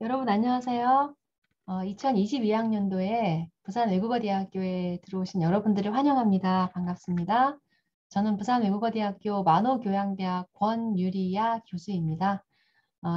여러분 안녕하세요. 2022학년도에 부산외국어대학교에 들어오신 여러분들을 환영합니다. 반갑습니다. 저는 부산외국어대학교 만호교양대학 권유리야 교수입니다.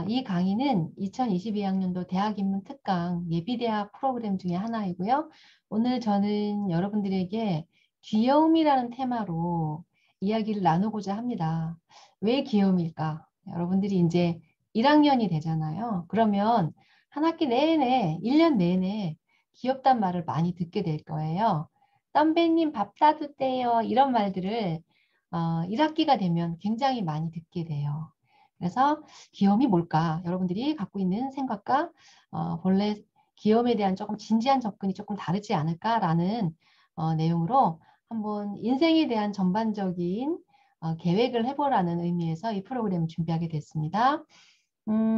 이 강의는 2022학년도 대학입문 특강 예비대학 프로그램 중에 하나이고요. 오늘 저는 여러분들에게 귀여움이라는 테마로 이야기를 나누고자 합니다. 왜 귀여움일까? 여러분들이 이제 1학년이 되잖아요. 그러면 한 학기 내내, 1년 내내 귀엽단 말을 많이 듣게 될 거예요. 선배님 밥 따뜻해요. 이런 말들을 1학기가 되면 굉장히 많이 듣게 돼요. 그래서 귀여움이 뭘까? 여러분들이 갖고 있는 생각과 본래 귀여움에 대한 조금 진지한 접근이 조금 다르지 않을까라는 내용으로 한번 인생에 대한 전반적인 계획을 해보라는 의미에서 이 프로그램을 준비하게 됐습니다.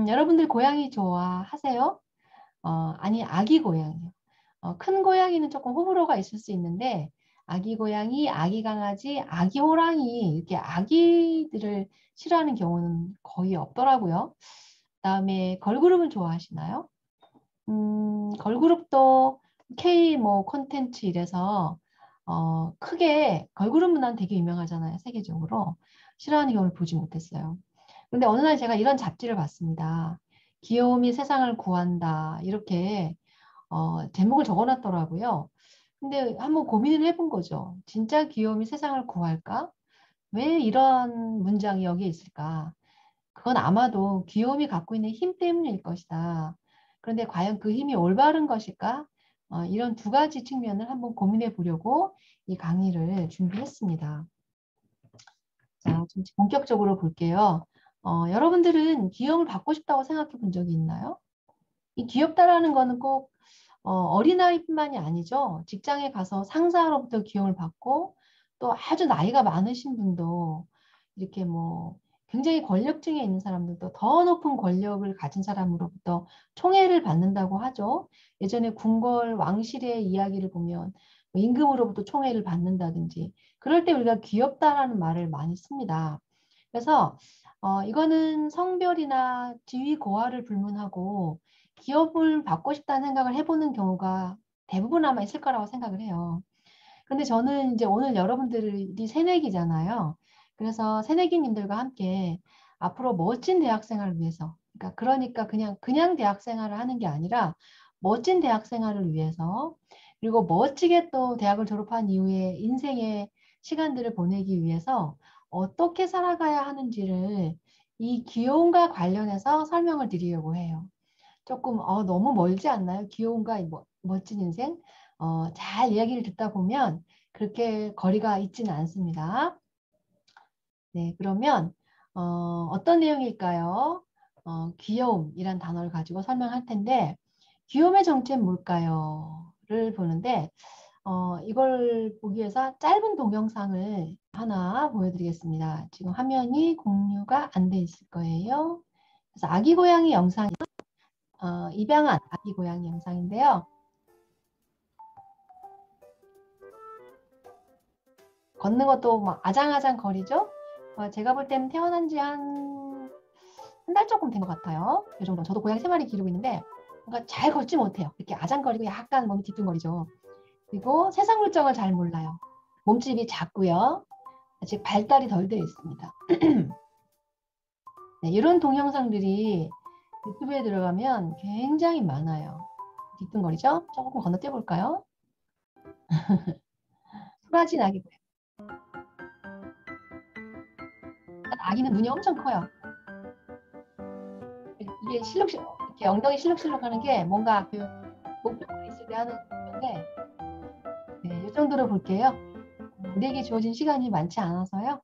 여러분들 고양이 좋아하세요? 아니, 아기 고양이요. 큰 고양이는 조금 호불호가 있을 수 있는데, 아기 고양이, 아기 강아지, 아기 호랑이, 이렇게 아기들을 싫어하는 경우는 거의 없더라고요. 그다음에 걸그룹은 좋아하시나요? 걸그룹도 K 뭐 콘텐츠 이래서 크게 걸그룹 문화는 되게 유명하잖아요. 세계적으로. 싫어하는 경우를 보지 못했어요. 근데 어느 날 제가 이런 잡지를 봤습니다. 귀여움이 세상을 구한다. 이렇게 제목을 적어놨더라고요. 근데 한번 고민을 해본 거죠. 진짜 귀여움이 세상을 구할까? 왜 이런 문장이 여기에 있을까? 그건 아마도 귀여움이 갖고 있는 힘 때문일 것이다. 그런데 과연 그 힘이 올바른 것일까? 이런 두 가지 측면을 한번 고민해 보려고 이 강의를 준비했습니다. 자, 좀 본격적으로 볼게요. 여러분들은 귀여움을 받고 싶다고 생각해 본 적이 있나요? 이 귀엽다라는 거는 꼭 어린아이뿐만이 아니죠. 직장에 가서 상사로부터 귀여움을 받고 또 아주 나이가 많으신 분도 이렇게 뭐 굉장히 권력층에 있는 사람들도 더 높은 권력을 가진 사람으로부터 총애를 받는다고 하죠. 예전에 궁궐 왕실의 이야기를 보면 뭐 임금으로부터 총애를 받는다든지 그럴 때 우리가 귀엽다라는 말을 많이 씁니다. 그래서 이거는 성별이나 지위 고하를 불문하고 기업을 받고 싶다는 생각을 해보는 경우가 대부분 아마 있을 거라고 생각을 해요. 근데 저는 이제 오늘 여러분들이 새내기잖아요. 그래서 새내기님들과 함께 앞으로 멋진 대학생활을 위해서, 그러니까 그냥 대학생활을 하는 게 아니라 멋진 대학생활을 위해서, 그리고 멋지게 또 대학을 졸업한 이후에 인생의 시간들을 보내기 위해서 어떻게 살아가야 하는지를 이 귀여움과 관련해서 설명을 드리려고 해요. 조금 너무 멀지 않나요? 귀여움과 멋진 인생? 잘 이야기를 듣다 보면 그렇게 거리가 있지는 않습니다. 네, 그러면 어떤 내용일까요? 귀여움이란 단어를 가지고 설명할 텐데 귀여움의 정체는 뭘까요? 를 보는데 이걸 보기 위해서 짧은 동영상을 하나 보여드리겠습니다. 지금 화면이 공유가 안 돼 있을 거예요. 그래서 아기 고양이 영상 입양한 아기 고양이 영상인데요. 걷는 것도 막 아장아장 거리죠? 제가 볼 때는 태어난 지 한 달 조금 된 것 같아요. 이 정도. 저도 고양이 3마리 기르고 있는데 뭔가 잘 걷지 못해요. 이렇게 아장거리고 약간 몸이 뒤뚱거리죠. 그리고 세상 물정을 잘 몰라요. 몸집이 작고요. 아직 발달이 덜 되어 있습니다. 네, 이런 동영상들이 유튜브에 들어가면 굉장히 많아요. 뒤뚱거리죠? 조금 건너뛰어 볼까요? 수라진 아기고요. 아기는 눈이 엄청 커요. 이게 실룩실룩, 이렇게 엉덩이 실룩실룩 하는 게 뭔가 그 목표가 있을 때 하는 건데, 네, 이 정도로 볼게요. 우리에게 주어진 시간이 많지 않아서요.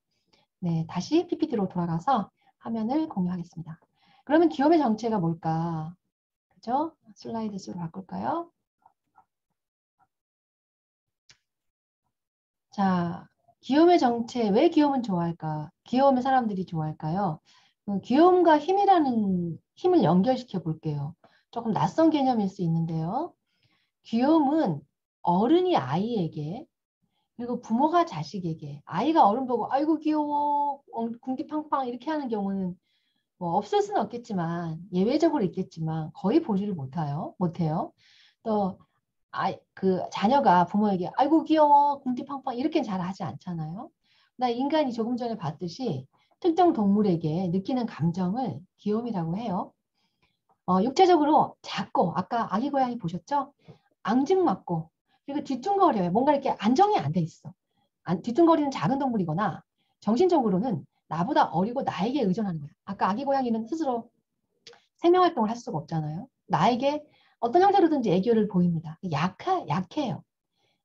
네, 다시 PPT로 돌아가서 화면을 공유하겠습니다. 그러면 귀염의 정체가 뭘까? 그죠? 슬라이드 수로 바꿀까요? 자, 귀염의 정체, 왜 귀염은 좋아할까? 귀여움을 사람들이 좋아할까요? 귀여움과 힘을 연결시켜 볼게요. 조금 낯선 개념일 수 있는데요. 귀여움은 어른이 아이에게 그리고 부모가 자식에게 아이가 어른 보고 아이고 귀여워 궁디팡팡 이렇게 하는 경우는 뭐 없을 수는 없겠지만 예외적으로 있겠지만 거의 보지를 못해요. 또 그 자녀가 부모에게 아이고 귀여워 궁디팡팡 이렇게 잘 하지 않잖아요. 나 인간이 조금 전에 봤듯이 특정 동물에게 느끼는 감정을 귀여움이라고 해요. 육체적으로 작고 아까 아기 고양이 보셨죠? 앙증맞고 그리고 뒤뚱거려요. 뭔가 이렇게 안정이 안 돼 있어. 뒤뚱거리는 작은 동물이거나 정신적으로는 나보다 어리고 나에게 의존하는 거야. 아까 아기 고양이는 스스로 생명활동을 할 수가 없잖아요. 나에게 어떤 형태로든지 애교를 보입니다. 약해요.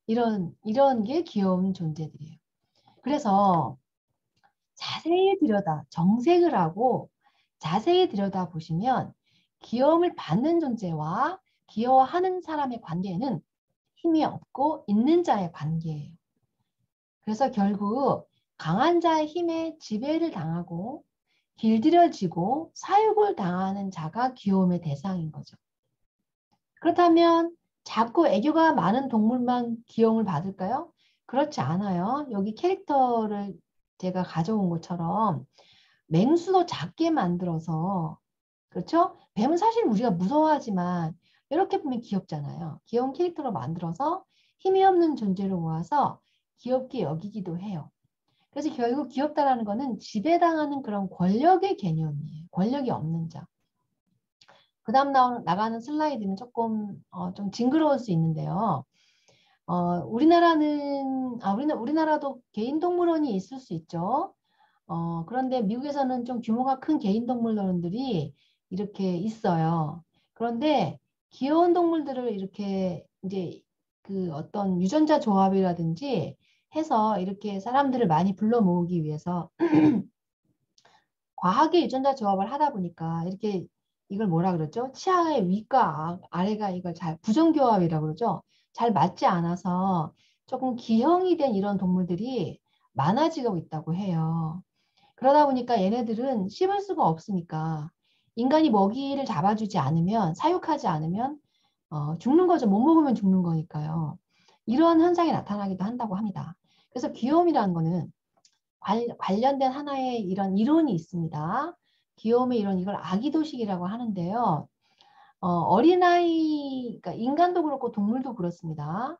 이런 게 귀여운 존재들이에요. 그래서 자세히 정색을 하고 자세히 들여다 보시면 귀여움을 받는 존재와 귀여워하는 사람의 관계는 힘이 없고 있는 자의 관계예요. 그래서 결국 강한 자의 힘에 지배를 당하고 길들여지고 사육을 당하는 자가 귀여움의 대상인 거죠. 그렇다면 작고 애교가 많은 동물만 귀여움을 받을까요? 그렇지 않아요. 여기 캐릭터를 제가 가져온 것처럼 맹수도 작게 만들어서 그렇죠? 뱀은 사실 우리가 무서워하지만 이렇게 보면 귀엽잖아요. 귀여운 캐릭터로 만들어서 힘이 없는 존재로 모아서 귀엽게 여기기도 해요. 그래서 결국 귀엽다라는 거는 지배당하는 그런 권력의 개념이에요. 권력이 없는 자. 그 다음 나가는 슬라이드는 조금 좀 징그러울 수 있는데요. 우리나라도 개인 동물원이 있을 수 있죠. 그런데 미국에서는 좀 규모가 큰 개인 동물원들이 이렇게 있어요. 그런데 귀여운 동물들을 이렇게 이제 그 어떤 유전자 조합이라든지 해서 이렇게 사람들을 많이 불러 모으기 위해서 과하게 유전자 조합을 하다 보니까 이렇게 이걸 뭐라 그러죠? 치아의 윗과 아래가 이걸 잘 부정교합이라고 그러죠. 잘 맞지 않아서 조금 기형이 된 이런 동물들이 많아지고 있다고 해요. 그러다 보니까 얘네들은 씹을 수가 없으니까 인간이 먹이를 잡아주지 않으면 사육하지 않으면 죽는 거죠. 못 먹으면 죽는 거니까요. 이런 현상이 나타나기도 한다고 합니다. 그래서 귀여움이라는 거는 관련된 하나의 이런 이론이 있습니다. 귀여움의 이론 이걸 아기도식이라고 하는데요. 어린아이, 그러니까 인간도 그렇고 동물도 그렇습니다.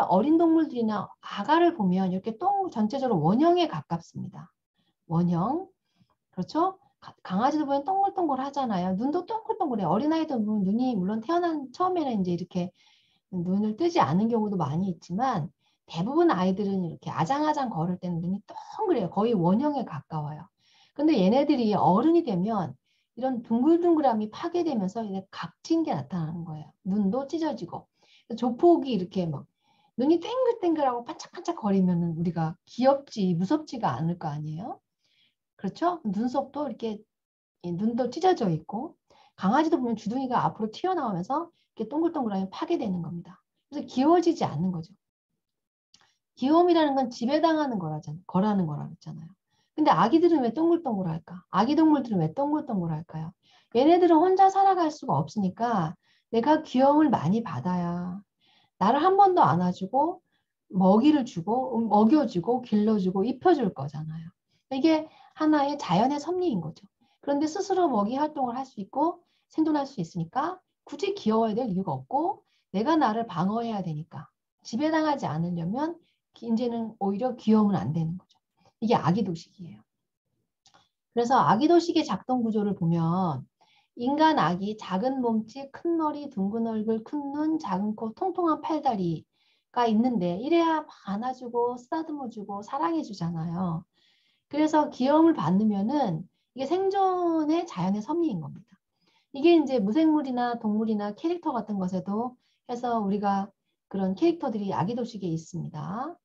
어린 동물들이나 아가를 보면 이렇게 전체적으로 원형에 가깝습니다. 원형. 그렇죠? 강아지도 보면 동글동글 하잖아요. 눈도 동글동글해요. 어린아이도 보면 눈이 물론 태어난 처음에는 이제 이렇게 눈을 뜨지 않은 경우도 많이 있지만 대부분 아이들은 이렇게 아장아장 걸을 때는 눈이 동그래요. 거의 원형에 가까워요. 근데 얘네들이 어른이 되면 이런 둥글둥글함이 파괴되면서 이제 각진 게 나타나는 거예요. 눈도 찢어지고 조폭이 이렇게 막 눈이 땡글땡글하고 반짝반짝 거리면 우리가 귀엽지 무섭지가 않을 거 아니에요. 그렇죠? 눈썹도 이렇게 눈도 찢어져 있고 강아지도 보면 주둥이가 앞으로 튀어나오면서 이렇게 동글동글하게 파괴되는 겁니다. 그래서 귀여워지지 않는 거죠. 귀여움이라는 건 지배당하는 거라는 거라 그랬잖아요. 근데 아기들은 왜 동글동글할까? 아기 동물들은 왜 동글동글할까요? 얘네들은 혼자 살아갈 수가 없으니까 내가 귀여움을 많이 받아야 나를 한 번도 안아주고 먹이를 주고 먹여주고 길러주고 입혀줄 거잖아요. 이게 하나의 자연의 섭리인 거죠. 그런데 스스로 먹이 활동을 할 수 있고 생존할 수 있으니까 굳이 귀여워야 될 이유가 없고 내가 나를 방어해야 되니까 지배당하지 않으려면 이제는 오히려 귀여우면 안 되는 거죠. 이게 아기도식이에요. 그래서 아기도식의 작동 구조를 보면 인간 아기 작은 몸집, 큰 머리, 둥근 얼굴, 큰 눈, 작은 코, 통통한 팔다리가 있는데 이래야 막 안아주고 쓰다듬어주고 사랑해주잖아요. 그래서 귀여움을 받으면은 이게 생존의 자연의 섭리인 겁니다. 이게 이제 무생물이나 동물이나 캐릭터 같은 것에도 해서 우리가 그런 캐릭터들이 아기도식에 있습니다.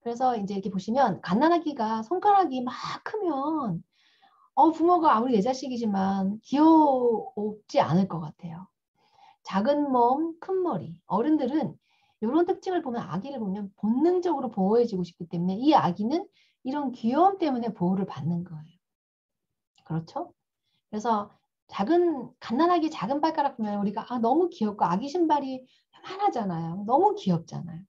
그래서 이제 이렇게 보시면 갓난아기가 손가락이 막 크면 부모가 아무리 내 자식이지만 귀엽지 않을 것 같아요. 작은 몸, 큰 머리. 어른들은 이런 특징을 보면 아기를 보면 본능적으로 보호해주고 싶기 때문에 이 아기는 이런 귀여움 때문에 보호를 받는 거예요. 그렇죠? 그래서 갓난아기 작은 발가락 보면 우리가 너무 귀엽고 아기 신발이 편하잖아요. 너무 귀엽잖아요.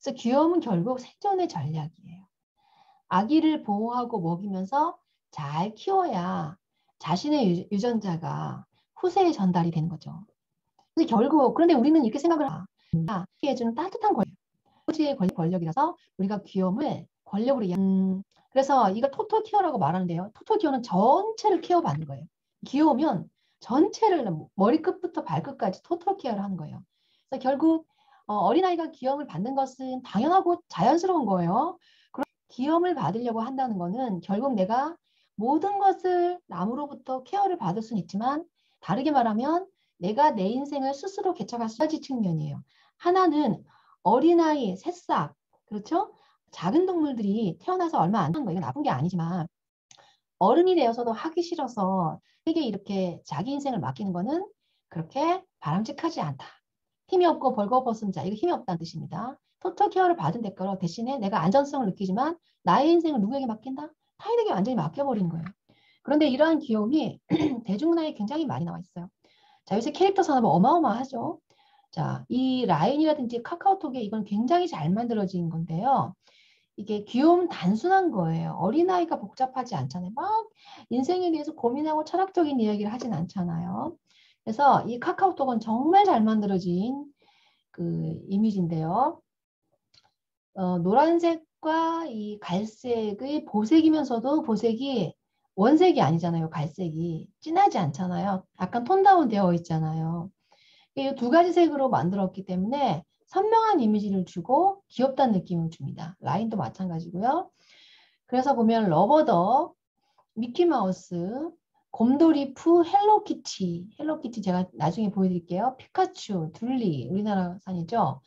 그래서 귀여움은 결국 생존의 전략이에요. 아기를 보호하고 먹이면서 잘 키워야 자신의 유전자가 후세에 전달이 되는 거죠. 근데 결국 그런데 우리는 이렇게 생각을 해주는 따뜻한 권력, 토지의 권력이라서 우리가 귀여움을 권력으로 그래서 이거 토토 케어라고 말하는데요. 토토 케어는 전체를 케어받는 거예요. 귀여우면 전체를 머리끝부터 발끝까지 토토 케어를 하는 거예요. 그래서 결국 어린아이가 귀여움을 받는 것은 당연하고 자연스러운 거예요. 귀여움을 받으려고 한다는 거는 결국 내가 모든 것을 남으로부터 케어를 받을 수는 있지만 다르게 말하면 내가 내 인생을 스스로 개척할 수 있는 측면이에요. 하나는 어린아이, 새싹, 그렇죠? 작은 동물들이 태어나서 얼마 안 한 거, 이건 나쁜 게 아니지만 어른이 되어서도 하기 싫어서 되게 이렇게 자기 인생을 맡기는 거는 그렇게 바람직하지 않다. 힘이 없고 벌거벗은 자, 이거 힘이 없다는 뜻입니다. 토탈 케어를 받은 대가로 대신에 내가 안전성을 느끼지만 나의 인생을 누구에게 맡긴다? 타인에게 완전히 맡겨버리는 거예요. 그런데 이러한 귀여움이 대중문화에 굉장히 많이 나와 있어요. 자, 요새 캐릭터 산업은 어마어마하죠. 자, 이 라인이라든지 카카오톡에 이건 굉장히 잘 만들어진 건데요. 이게 귀여움 단순한 거예요. 어린아이가 복잡하지 않잖아요. 막 인생에 대해서 고민하고 철학적인 이야기를 하진 않잖아요. 그래서 이 카카오톡은 정말 잘 만들어진 그 이미지인데요. 노란색과 이 갈색의 보색이면서도 보색이 원색이 아니잖아요. 갈색이 진하지 않잖아요. 약간 톤다운 되어 있잖아요. 이 두 가지 색으로 만들었기 때문에 선명한 이미지를 주고 귀엽다는 느낌을 줍니다. 라인도 마찬가지고요. 그래서 보면 러버덕, 미키마우스, 곰돌이 푸, 헬로키티 제가 나중에 보여드릴게요. 피카츄, 둘리, 우리나라산이죠.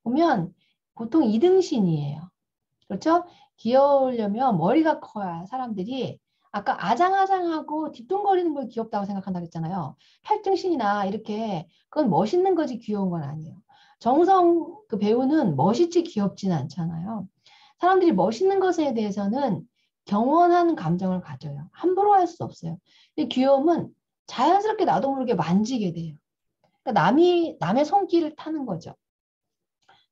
보면 보통 이등신이에요. 그렇죠? 귀여우려면 머리가 커야 사람들이 아까 아장아장하고 뒤뚱거리는 걸 귀엽다고 생각한다 그랬잖아요. 팔등신이나 이렇게 그건 멋있는 거지 귀여운 건 아니에요. 정우성 그 배우는 멋있지 귀엽지는 않잖아요. 사람들이 멋있는 것에 대해서는 경원하는 감정을 가져요. 함부로 할 수 없어요. 이 귀여움은 자연스럽게 나도 모르게 만지게 돼요. 그러니까 남의 손길을 타는 거죠.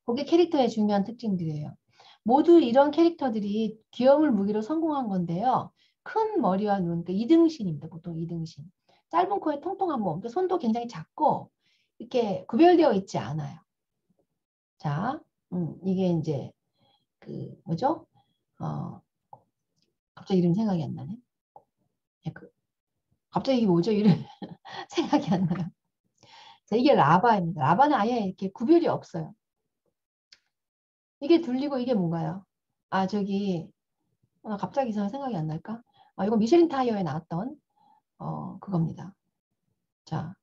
그게 캐릭터의 중요한 특징들이에요. 모두 이런 캐릭터들이 귀여움을 무기로 성공한 건데요. 큰 머리와 눈, 그 이등신입니다. 보통 이등신. 짧은 코에 통통한 몸, 손도 굉장히 작고 이렇게 구별되어 있지 않아요. 자, 이게 이제 그 뭐죠? 갑자기 이름 생각이 안 나네. 갑자기 이게 뭐죠? 이름 생각이 안 나요. 자, 이게 라바입니다. 라바는 아예 이렇게 구별이 없어요. 이게 둘리고 이게 뭔가요? 아, 저기 갑자기 이상한 생각이 안 날까? 이거 미쉐린 타이어에 나왔던 그겁니다. 자,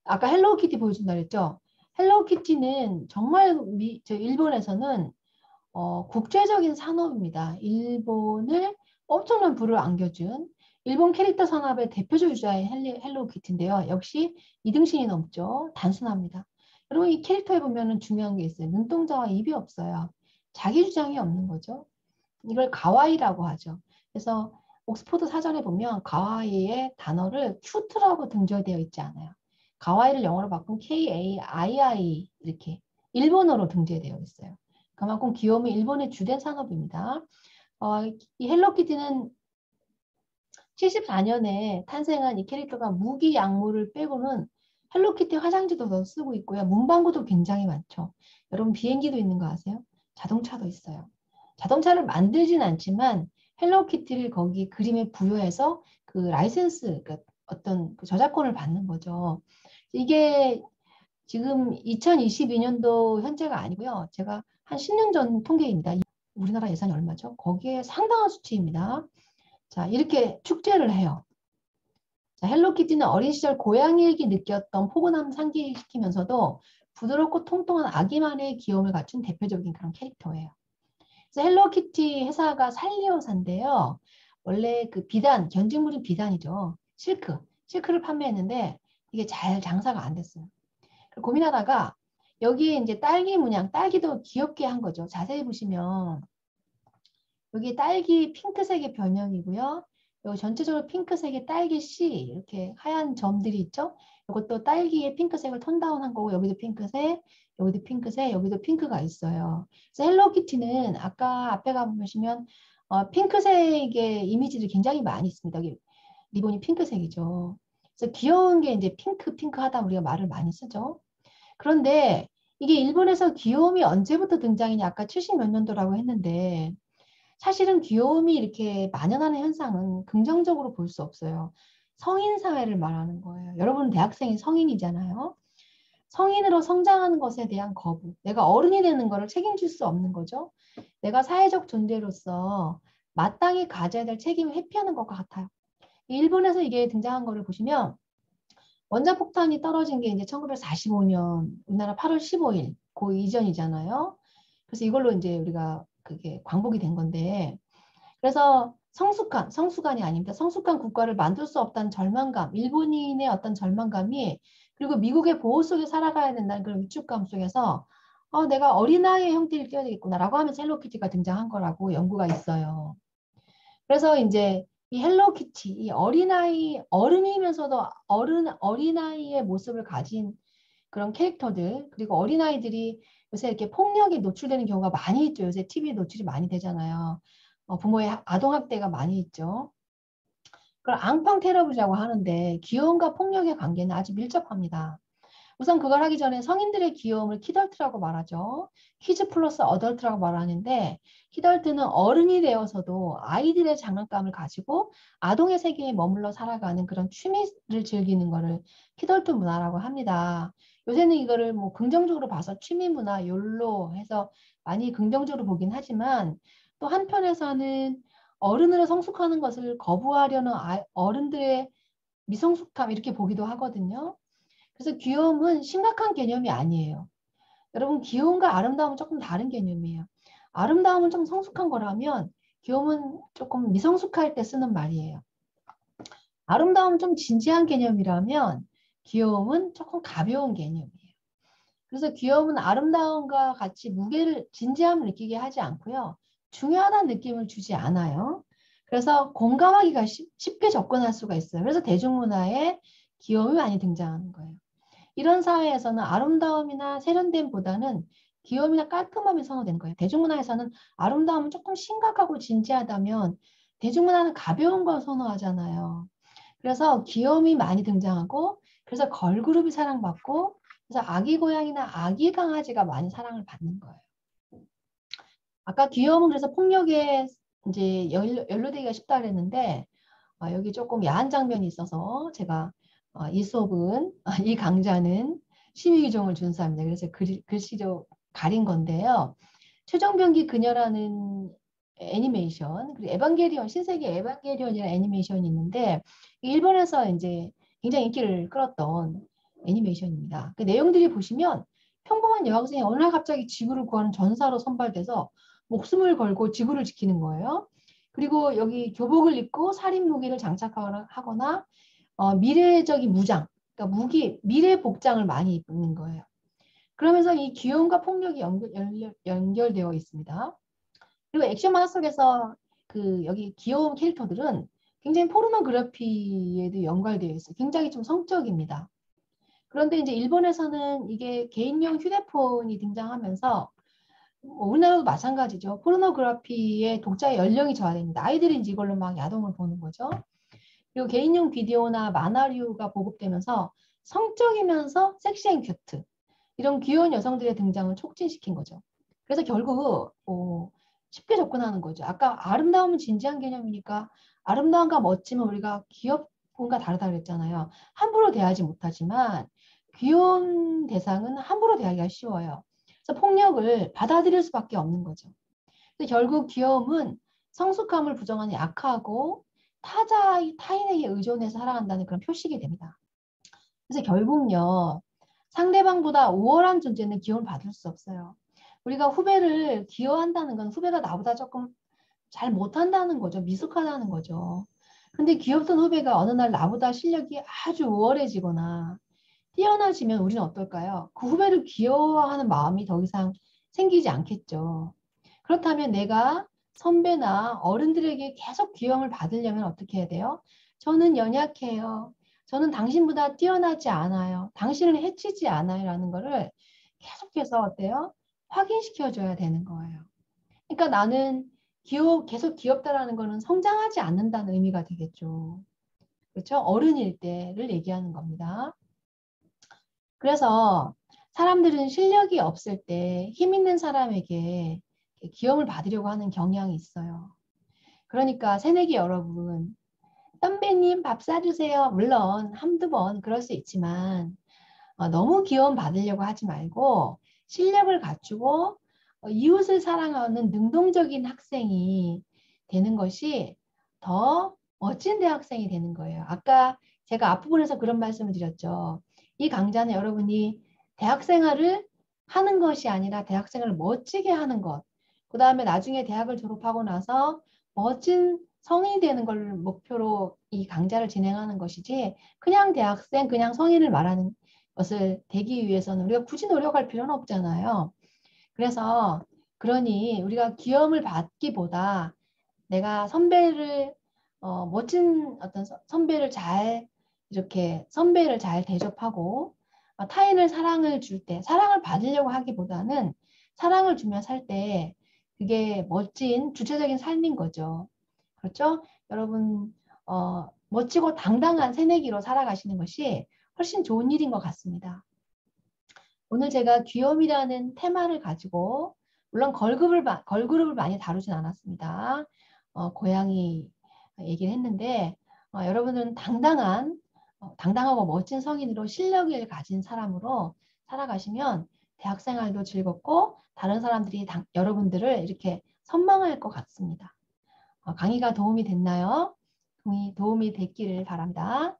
아까 헬로우키티 보여준다 그랬죠? 헬로우키티는 정말 저 일본에서는 국제적인 산업입니다. 일본을 엄청난 부를 안겨준 일본 캐릭터 산업의 대표적 유자의 헬로우키티인데요. 역시 이등신이 넘죠. 단순합니다. 여러분 이 캐릭터에 보면 중요한 게 있어요. 눈동자와 입이 없어요. 자기 주장이 없는 거죠. 이걸 가와이라고 하죠. 그래서 옥스포드 사전에 보면 가와이의 단어를 큐트라고 등재되어 있지 않아요. 가와이를 영어로 바꾼 KAII 이렇게 일본어로 등재되어 있어요. 그만큼 귀여움이 일본의 주된 산업입니다. 이 헬로키티는 74년에 탄생한 이 캐릭터가 무기 약물을 빼고는 헬로키티 화장지도 더 쓰고 있고요. 문방구도 굉장히 많죠. 여러분 비행기도 있는 거 아세요? 자동차도 있어요. 자동차를 만들진 않지만 헬로키티를 거기 그림에 부여해서 그 라이센스, 그러니까 어떤 그 저작권을 받는 거죠. 이게 지금 2022년도 현재가 아니고요. 제가 한 10년 전 통계입니다. 우리나라 예산이 얼마죠? 거기에 상당한 수치입니다. 자, 이렇게 축제를 해요. 자, 헬로키티는 어린 시절 고양이에게 느꼈던 포근함 상기시키면서도 부드럽고 통통한 아기만의 귀여움을 갖춘 대표적인 그런 캐릭터예요. 그래서 헬로키티 회사가 살리오사인데요. 원래 그 비단, 견직물인 비단이죠. 실크를 판매했는데 이게 잘 장사가 안 됐어요. 고민하다가 여기에 이제 딸기 문양, 딸기도 귀엽게 한 거죠. 자세히 보시면 여기 딸기 핑크색의 변형이고요. 여기 전체적으로 핑크색의 딸기 씨 이렇게 하얀 점들이 있죠. 이것도 딸기의 핑크색을 톤다운한 거고 여기도 핑크색, 여기도 핑크색, 여기도 핑크가 있어요. 그래서 헬로키티는 아까 앞에 가보시면 핑크색의 이미지들이 굉장히 많이 있습니다. 여기 리본이 핑크색이죠. 그래서 귀여운 게 이제 핑크하다 우리가 말을 많이 쓰죠. 그런데 이게 일본에서 귀여움이 언제부터 등장이냐 아까 70 몇 년도라고 했는데 사실은 귀여움이 이렇게 만연하는 현상은 긍정적으로 볼 수 없어요. 성인 사회를 말하는 거예요. 여러분 대학생이 성인이잖아요. 성인으로 성장하는 것에 대한 거부. 내가 어른이 되는 것을 책임질 수 없는 거죠. 내가 사회적 존재로서 마땅히 가져야 될 책임을 회피하는 것과 같아요. 일본에서 이게 등장한 거를 보시면 원자폭탄이 떨어진 게 이제 1945년 우리나라 8월 15일 그 이전이잖아요. 그래서 이걸로 이제 우리가 그게 광복이 된 건데 그래서 성숙한이 아닙니다. 성숙한 국가를 만들 수 없다는 절망감, 일본인의 어떤 절망감이 그리고 미국의 보호 속에 살아가야 된다는 그런 위축감 속에서 내가 어린아이의 형태를 띄어야 되겠구나라고 하면서 헬로키티가 등장한 거라고 연구가 있어요. 그래서 이제 이 헬로키티, 이 어린아이, 어른이면서도 어린아이의 모습을 가진 그런 캐릭터들, 그리고 어린아이들이 요새 이렇게 폭력에 노출되는 경우가 많이 있죠. 요새 TV에 노출이 많이 되잖아요. 부모의 아동학대가 많이 있죠. 그걸 앙팡 테러블이라고 하는데 귀여움과 폭력의 관계는 아주 밀접합니다. 우선 그걸 하기 전에 성인들의 귀여움을 키덜트라고 말하죠. 키즈 플러스 어덜트라고 말하는데 키덜트는 어른이 되어서도 아이들의 장난감을 가지고 아동의 세계에 머물러 살아가는 그런 취미를 즐기는 거를 키덜트 문화라고 합니다. 요새는 이거를 뭐 긍정적으로 봐서 취미 문화, 욜로 해서 많이 긍정적으로 보긴 하지만 또 한편에서는 어른으로 성숙하는 것을 거부하려는 어른들의 미성숙함 이렇게 보기도 하거든요. 그래서 귀여움은 심각한 개념이 아니에요. 여러분 귀여움과 아름다움은 조금 다른 개념이에요. 아름다움은 좀 성숙한 거라면 귀여움은 조금 미성숙할 때 쓰는 말이에요. 아름다움은 좀 진지한 개념이라면 귀여움은 조금 가벼운 개념이에요. 그래서 귀여움은 아름다움과 같이 진지함을 느끼게 하지 않고요. 중요하다는 느낌을 주지 않아요. 그래서 공감하기가 쉽게 접근할 수가 있어요. 그래서 대중문화에 귀여움이 많이 등장하는 거예요. 이런 사회에서는 아름다움이나 세련됨보다는 귀여움이나 깔끔함이 선호되는 거예요. 대중문화에서는 아름다움은 조금 심각하고 진지하다면 대중문화는 가벼운 걸 선호하잖아요. 그래서 귀여움이 많이 등장하고 그래서 걸그룹이 사랑받고 그래서 아기 고양이나 아기 강아지가 많이 사랑을 받는 거예요. 아까 귀여움은 그래서 폭력에 이제 연루되기가 쉽다 그랬는데 여기 조금 야한 장면이 있어서 제가 이 수업은 이 강좌는 심의규정을 준수합니다. 그래서 글씨로 가린 건데요. 최종병기 그녀라는 애니메이션 그리고 에반게리온 신세계 에반게리온이라는 애니메이션이 있는데 일본에서 이제 굉장히 인기를 끌었던 애니메이션입니다. 그 내용들이 보시면 평범한 여학생이 어느 날 갑자기 지구를 구하는 전사로 선발돼서 목숨을 걸고 지구를 지키는 거예요. 그리고 여기 교복을 입고 살인 무기를 장착하거나 미래적인 무장, 그러니까 미래 복장을 많이 입는 거예요. 그러면서 이 귀여움과 폭력이 연결되어 있습니다. 그리고 액션 만화 속에서 그 여기 귀여운 캐릭터들은 굉장히 포르노그래피에도 연관되어 있어요. 굉장히 좀 성적입니다. 그런데 이제 일본에서는 이게 개인용 휴대폰이 등장하면서 우리나라도 마찬가지죠. 포르노그래피의 독자의 연령이 저하됩니다. 아이들이 이제 이걸로 막 야동을 보는 거죠. 그리고 개인용 비디오나 만화류가 보급되면서 성적이면서 섹시앤 큐트 이런 귀여운 여성들의 등장을 촉진시킨 거죠. 그래서 결국 쉽게 접근하는 거죠. 아까 아름다움은 진지한 개념이니까 아름다움과 멋짐은 우리가 귀엽고가 다르다 그랬잖아요. 함부로 대하지 못하지만 귀여운 대상은 함부로 대하기가 쉬워요. 그래서 폭력을 받아들일 수밖에 없는 거죠. 그래서 결국 귀여움은 성숙함을 부정하는 약하고 타인에게 의존해서 살아간다는 그런 표식이 됩니다. 그래서 결국요. 상대방보다 우월한 존재는 기여를 받을 수 없어요. 우리가 후배를 기여한다는 건 후배가 나보다 조금 잘 못한다는 거죠. 미숙하다는 거죠. 근데 귀엽던 후배가 어느 날 나보다 실력이 아주 우월해지거나 뛰어나지면 우리는 어떨까요? 그 후배를 귀여워하는 마음이 더 이상 생기지 않겠죠. 그렇다면 내가 선배나 어른들에게 계속 귀여움을 받으려면 어떻게 해야 돼요? 저는 연약해요. 저는 당신보다 뛰어나지 않아요. 당신을 해치지 않아요. 라는 거를 계속해서 어때요? 확인시켜줘야 되는 거예요. 그러니까 나는 계속 귀엽다라는 거는 성장하지 않는다는 의미가 되겠죠. 그렇죠? 어른일 때를 얘기하는 겁니다. 그래서 사람들은 실력이 없을 때 힘 있는 사람에게 귀여움을 받으려고 하는 경향이 있어요. 그러니까 새내기 여러분, 선배님 밥 사주세요. 물론 한두 번 그럴 수 있지만 너무 귀여움 받으려고 하지 말고 실력을 갖추고 이웃을 사랑하는 능동적인 학생이 되는 것이 더 멋진 대학생이 되는 거예요. 아까 제가 앞부분에서 그런 말씀을 드렸죠. 이 강좌는 여러분이 대학생활을 하는 것이 아니라 대학생활을 멋지게 하는 것. 그 다음에 나중에 대학을 졸업하고 나서 멋진 성인이 되는 걸 목표로 이 강좌를 진행하는 것이지 그냥 대학생, 그냥 성인을 말하는 것을 되기 위해서는 우리가 굳이 노력할 필요는 없잖아요. 그래서 그러니 우리가 귀여움을 받기보다 내가 선배를 멋진 어떤 선배를 잘 이렇게 선배를 잘 대접하고 타인을 사랑을 줄 때 사랑을 받으려고 하기보다는 사랑을 주며 살 때 그게 멋진 주체적인 삶인 거죠. 그렇죠? 여러분 멋지고 당당한 새내기로 살아가시는 것이 훨씬 좋은 일인 것 같습니다. 오늘 제가 귀염이라는 테마를 가지고 물론 걸그룹을 많이 다루진 않았습니다. 고양이 얘기를 했는데 여러분은 당당하고 멋진 성인으로 실력을 가진 사람으로 살아가시면 대학생활도 즐겁고 다른 사람들이 여러분들을 이렇게 선망할 것 같습니다. 강의가 도움이 됐나요? 도움이 됐기를 바랍니다.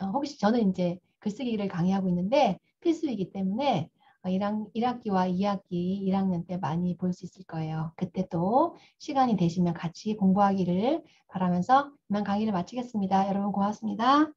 혹시 저는 이제 글쓰기를 강의하고 있는데 필수이기 때문에 1학기와 2학기 1학년 때 많이 볼 수 있을 거예요. 그때 또 시간이 되시면 같이 공부하기를 바라면서 이만 강의를 마치겠습니다. 여러분 고맙습니다.